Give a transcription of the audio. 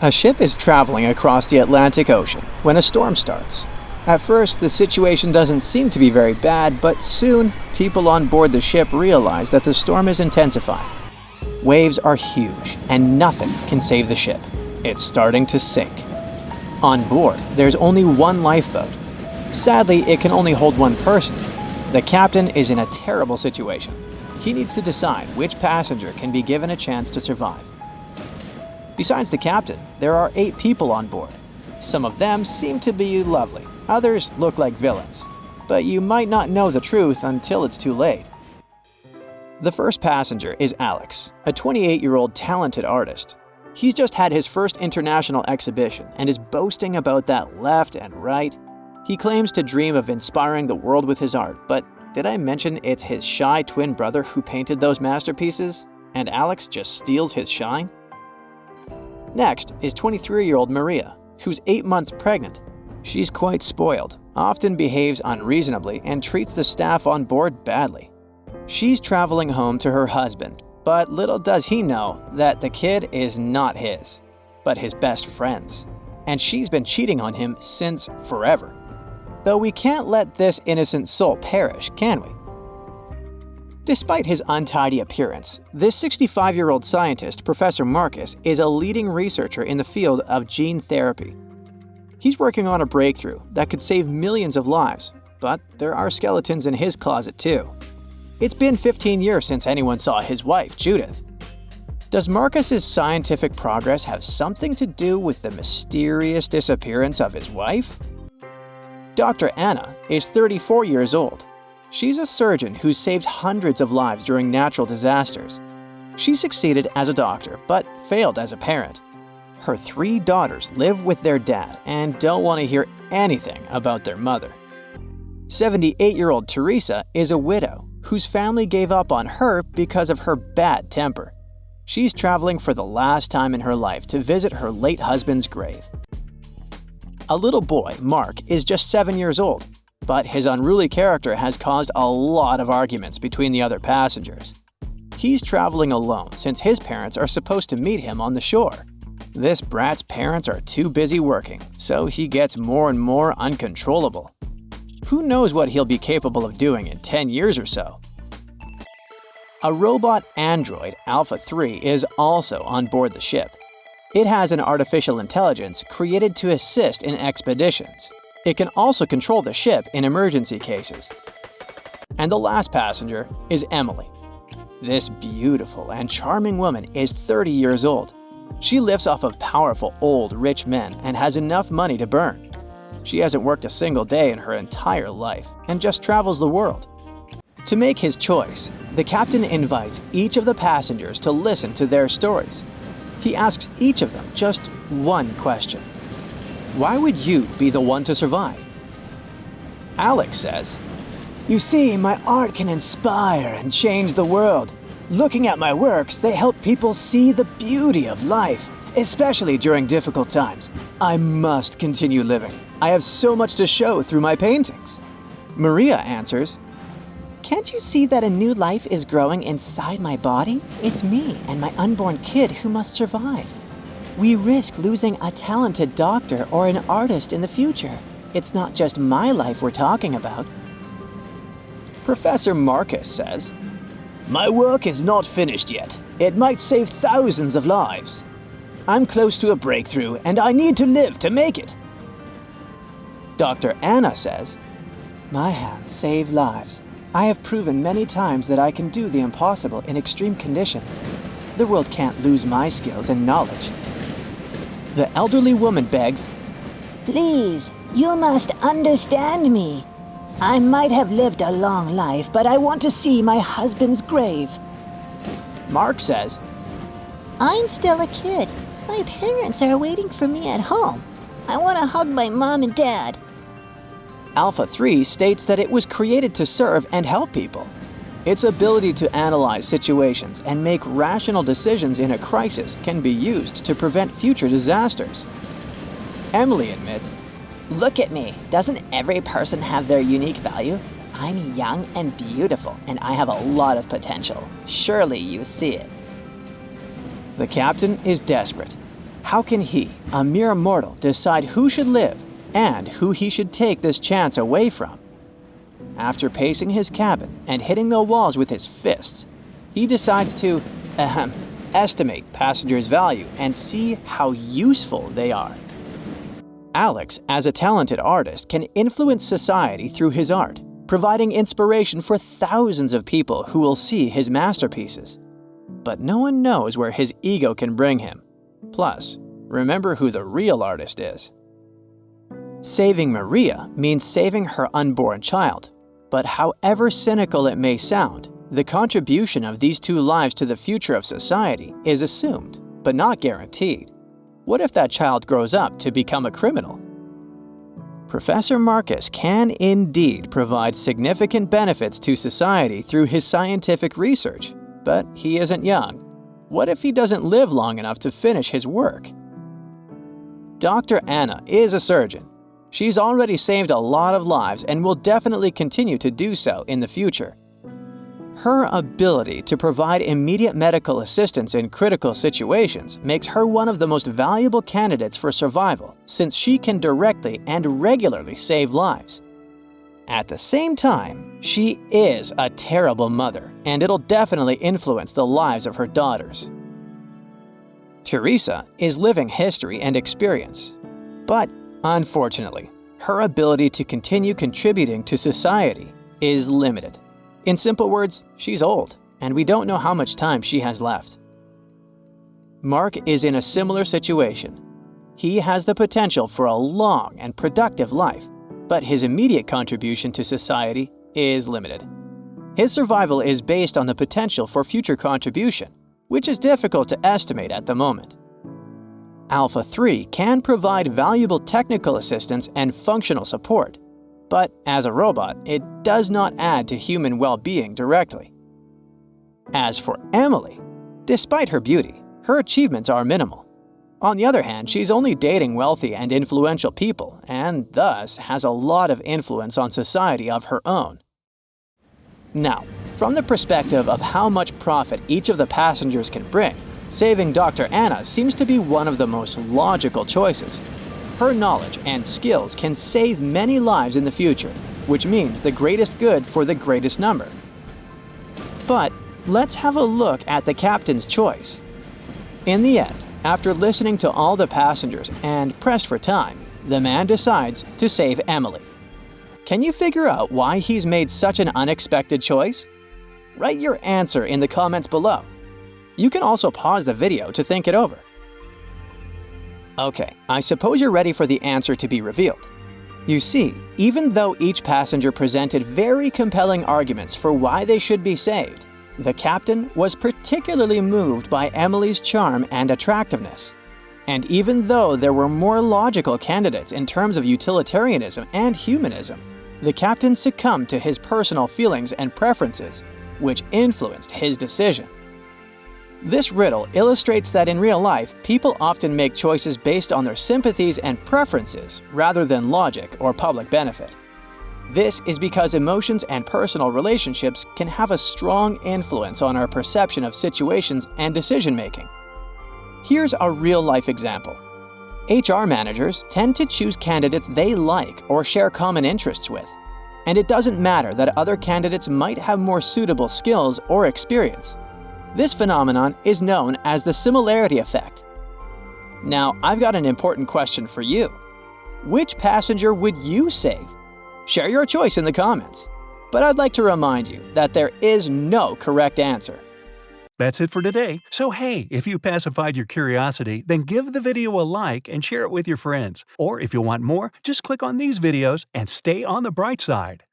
A ship is traveling across the Atlantic Ocean when a storm starts. At first, the situation doesn't seem to be very bad, but soon, people on board the ship realize that the storm is intensifying. Waves are huge, and nothing can save the ship. It's starting to sink. On board, there's only one lifeboat. Sadly, it can only hold one person. The captain is in a terrible situation. He needs to decide which passenger can be given a chance to survive. Besides the captain, there are 8 people on board. Some of them seem to be lovely, others look like villains. But you might not know the truth until it's too late. The first passenger is Alex, a 28-year-old talented artist. He's just had his first international exhibition and is boasting about that left and right. He claims to dream of inspiring the world with his art, but did I mention it's his shy twin brother who painted those masterpieces? And Alex just steals his shine? Next is 23-year-old Maria, who's 8 months pregnant. She's quite spoiled, often behaves unreasonably, and treats the staff on board badly. She's traveling home to her husband, but little does he know that the kid is not his, but his best friend's. And she's been cheating on him since forever. Though we can't let this innocent soul perish, can we? Despite his untidy appearance, this 65-year-old scientist, Professor Marcus, is a leading researcher in the field of gene therapy. He's working on a breakthrough that could save millions of lives, but there are skeletons in his closet too. It's been 15 years since anyone saw his wife, Judith. Does Marcus's scientific progress have something to do with the mysterious disappearance of his wife? Dr. Anna is 34 years old. She's a surgeon who saved hundreds of lives during natural disasters. She succeeded as a doctor, but failed as a parent. Her 3 daughters live with their dad and don't want to hear anything about their mother. 78-year-old Teresa is a widow whose family gave up on her because of her bad temper. She's traveling for the last time in her life to visit her late husband's grave. A little boy, Mark, is just 7 years old, but his unruly character has caused a lot of arguments between the other passengers. He's traveling alone since his parents are supposed to meet him on the shore. This brat's parents are too busy working, so he gets more and more uncontrollable. Who knows what he'll be capable of doing in 10 years or so? A robot android, Alpha 3, is also on board the ship. It has an artificial intelligence created to assist in expeditions. It can also control the ship in emergency cases. And the last passenger is Emily. This beautiful and charming woman is 30 years old. She lives off of powerful, old, rich men and has enough money to burn. She hasn't worked a single day in her entire life and just travels the world. To make his choice, the captain invites each of the passengers to listen to their stories. He asks each of them just one question. Why would you be the one to survive? Alex says, "You see, my art can inspire and change the world. Looking at my works, they help people see the beauty of life, especially during difficult times. I must continue living. I have so much to show through my paintings." Maria answers, "Can't you see that a new life is growing inside my body? It's me and my unborn kid who must survive. We risk losing a talented doctor or an artist in the future. It's not just my life we're talking about." Professor Marcus says, "My work is not finished yet. It might save thousands of lives. I'm close to a breakthrough and I need to live to make it." Dr. Anna says, "My hands save lives. I have proven many times that I can do the impossible in extreme conditions. The world can't lose my skills and knowledge." The elderly woman begs, "Please, you must understand me. I might have lived a long life, but I want to see my husband's grave." Mark says, "I'm still a kid. My parents are waiting for me at home. I want to hug my mom and dad." Alpha 3 states that it was created to serve and help people. Its ability to analyze situations and make rational decisions in a crisis can be used to prevent future disasters. Emily admits, "Look at me. Doesn't every person have their unique value? I'm young and beautiful, and I have a lot of potential. Surely you see it." The captain is desperate. How can he, a mere mortal, decide who should live and who he should take this chance away from? After pacing his cabin and hitting the walls with his fists, he decides to, estimate passengers' value and see how useful they are. Alex, as a talented artist, can influence society through his art, providing inspiration for thousands of people who will see his masterpieces. But no one knows where his ego can bring him. Plus, remember who the real artist is. Saving Maria means saving her unborn child. But however cynical it may sound, the contribution of these two lives to the future of society is assumed, but not guaranteed. What if that child grows up to become a criminal? Professor Marcus can indeed provide significant benefits to society through his scientific research, but he isn't young. What if he doesn't live long enough to finish his work? Dr. Anna is a surgeon. She's already saved a lot of lives and will definitely continue to do so in the future. Her ability to provide immediate medical assistance in critical situations makes her one of the most valuable candidates for survival, since she can directly and regularly save lives. At the same time, she is a terrible mother, and it'll definitely influence the lives of her daughters. Teresa is living history and experience, but unfortunately, her ability to continue contributing to society is limited. In simple words, she's old, and we don't know how much time she has left. Mark is in a similar situation. He has the potential for a long and productive life, but his immediate contribution to society is limited. His survival is based on the potential for future contribution, which is difficult to estimate at the moment. Alpha 3 can provide valuable technical assistance and functional support, but as a robot, it does not add to human well-being directly. As for Emily, despite her beauty, her achievements are minimal. On the other hand, she's only dating wealthy and influential people, and thus has a lot of influence on society of her own. Now, from the perspective of how much profit each of the passengers can bring, saving Dr. Anna seems to be one of the most logical choices. Her knowledge and skills can save many lives in the future, which means the greatest good for the greatest number. But let's have a look at the captain's choice. In the end, after listening to all the passengers and pressed for time, the man decides to save Emily. Can you figure out why he's made such an unexpected choice? Write your answer in the comments below. You can also pause the video to think it over. Okay, I suppose you're ready for the answer to be revealed. You see, even though each passenger presented very compelling arguments for why they should be saved, the captain was particularly moved by Emily's charm and attractiveness. And even though there were more logical candidates in terms of utilitarianism and humanism, the captain succumbed to his personal feelings and preferences, which influenced his decision. This riddle illustrates that in real life, people often make choices based on their sympathies and preferences rather than logic or public benefit. This is because emotions and personal relationships can have a strong influence on our perception of situations and decision-making. Here's a real-life example. HR managers tend to choose candidates they like or share common interests with, and it doesn't matter that other candidates might have more suitable skills or experience. This phenomenon is known as the similarity effect. Now, I've got an important question for you. Which passenger would you save? Share your choice in the comments. But I'd like to remind you that there is no correct answer. That's it for today. So hey, if you pacified your curiosity, then give the video a like and share it with your friends. Or if you want more, just click on these videos and stay on the bright side.